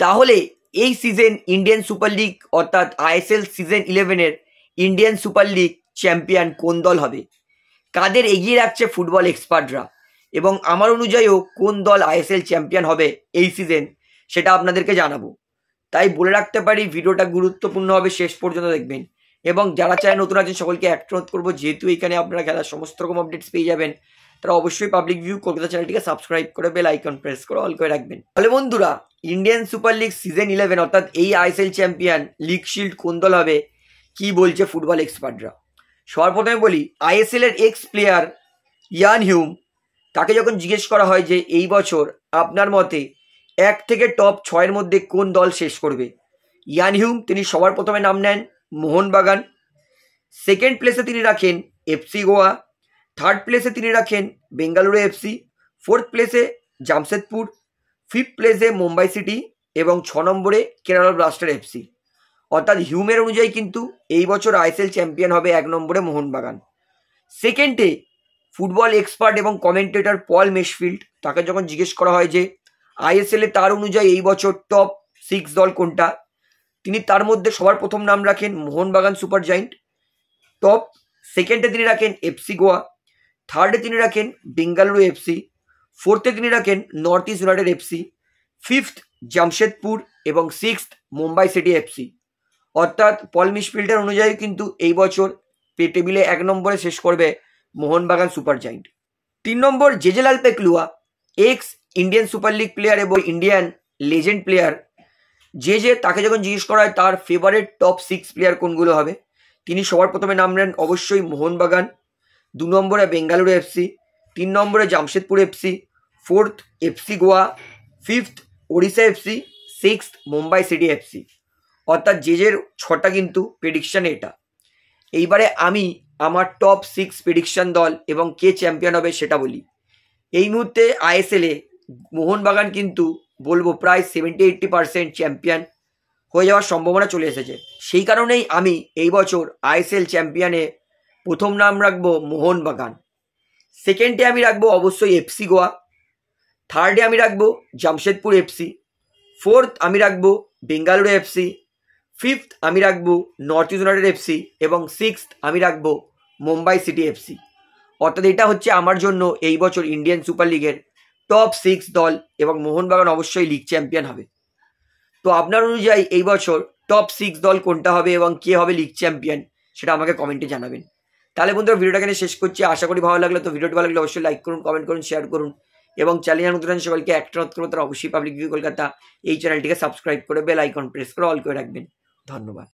তাহলে এই season Indian super league অর্থাৎ আইএসএল সিজন 11-এর ইন্ডিয়ান সুপার লিগ চ্যাম্পিয়ন কোন দল হবে? কাদের এগিয়ে রাখছে ফুটবল এক্সপার্টরা, এবং আমার অনুযায়ীও কোন দল আইএসএল চ্যাম্পিয়ন হবে এই সিজন সেটা আপনাদেরকে জানাবো। তাই বলে রাখতে পারি ভিডিওটা গুরুত্বপূর্ণ হবে, শেষ পর্যন্ত দেখবেন। এবং যারা চায় নতুন আছেন সকলকে অনুরোধ করবো, যেহেতু এখানে আপনারা খেলার সমস্ত রকম আপডেটস পেয়ে যাবেন, তারা অবশ্যই পাবলিক ভিউ কলকাতা চ্যানেলটিকে সাবস্ক্রাইব করে বেল আইকন প্রেস করে অল করে রাখবেন। তাহলে বন্ধুরা, ইন্ডিয়ান সুপার লিগ সিজন 11 অর্থাৎ এই আইএসএল চ্যাম্পিয়ন লিগ শিল্ড কোন দল হবে, কি বলছে ফুটবল এক্সপার্টরা। সবার প্রথমে বলি, আইএসএল এর এক্স প্লেয়ার ইয়ান হিউম, তাকে যখন জিজ্ঞেস করা হয় যে এই বছর আপনার মতে 1 থেকে টপ 6-এর মধ্যে কোন দল শেষ করবে, ইয়ান হিউম তিনি সবার প্রথমে নাম নেন মোহনবাগান, সেকেন্ড প্লেসে তিনি রাখেন এফসি গোয়া, থার্ড প্লেসে তিনি রাখেন বেঙ্গালুরু এফসি, ফোর্থ প্লেসে জামশেদপুর, ফিফথ প্লেসে মুম্বাই সিটি এবং 6 নম্বরে কেরালা ব্লাস্টার এফসি। অর্থাৎ হিউমের অনুযায়ী কিন্তু এই বছর আইএসএল চ্যাম্পিয়ন হবে 1 নম্বরে মোহনবাগান। সেকেন্ডে ফুটবল এক্সপার্ট এবং কমেন্টেটর পল মেশফিল্ড, তাকে যখন জিজ্ঞেস করা হয় যে আইএসএল এ তার অনুযায়ী এই বছর টপ 6 দল কোনটা, তিনি তার মধ্যে সবার প্রথম নাম রাখেন মোহনবাগান সুপার জায়েন্ট, টপ সেকেন্ডে তিনি রাখেন এফসি গোয়া, থার্ডে তিনি রাখেন বেঙ্গালুরু এফসি, ফোর্থে তিনি রাখেন north east United FC, fifth Jamshedpur এবং সিক্সথ মুম্বাই সিটি এফসি। অর্থাৎ পল মেশফিল্ডের অনুযায়ী কিন্তু এই বছর টেবিলে 1 নম্বরে শেষ করবে মোহনবাগান সুপার জায়েন্ট। 3 নম্বর Jejelal Pekhlua, ex Indian super league player এবং ইন্ডিয়ান লেজেন্ড প্লেয়ার। তাকে যখন জিজ্ঞেস করা হয় তার ফেভারিট টপ 6 প্লেয়ার কোনগুলো হবে, তিনি সবার প্রথমে নাম নেন অবশ্যই মোহনবাগান, 2 নম্বরে বেঙ্গালুরু এফসি, 3 নম্বরে Jamshedpur FC, fourth FC Goa, fifth Odisha FC, sixth Mumbai city FC. অর্থাৎ জেজের 6টা কিন্তু প্রেডিকশন এটা। এইবারে আমি আমার টপ 6 প্রেডিকশন দল এবং কে চ্যাম্পিয়ন হবে সেটা বলি। এই মুহূর্তে আইএসএলে মোহনবাগান কিন্তু বলবো প্রায় 70-80% চ্যাম্পিয়ন হয়ে যাওয়ার সম্ভাবনা চলে এসেছে। সেই কারণেই আমি এই বছর আইএসএল চ্যাম্পিয়নে প্রথম নাম রাখবো মোহনবাগান, সেকেন্ডে আমি রাখবো অবশ্যই এফসি গোয়া, থার্ডে আমি রাখবো জামশেদপুর এফসি, ফোর্থ আমি রাখবো বেঙ্গালুরু এফসি, ফিফথ আমি রাখবো নর্থ ইস্ট ইউনাইটেড এফসি এবং সিক্সথ আমি রাখবো মুম্বাই সিটি এফসি। অর্থাৎ এটা হচ্ছে আমার জন্য এই বছর ইন্ডিয়ান সুপার লিগের টপ 6 দল, এবং মোহনবাগান অবশ্যই লিগ চ্যাম্পিয়ন হবে। তো আপনার অনুযায়ী এই বছর টপ 6 দল কোনটা হবে এবং কে হবে লিগ চ্যাম্পিয়ন সেটা আমাকে কমেন্টে জানাবেন। তাহলে বন্ধুরা, ভিডিওটা এখানে শেষ করছি। আশা করি ভালো লাগলো। তো ভিডিওটি ভালো লাগলে অবশ্যই লাইক করুন, কমেন্ট করুন, শেয়ার করুন, এবং চ্যানেলে নতুন সকলকে অনুরোধ করবো তারা অবশ্যই পাবলিক ভিউ কলকাতা এই চ্যানেলটিকে সাবস্ক্রাইব করে বেল আইকন প্রেস করে অল করে রাখবেন। ধন্যবাদ।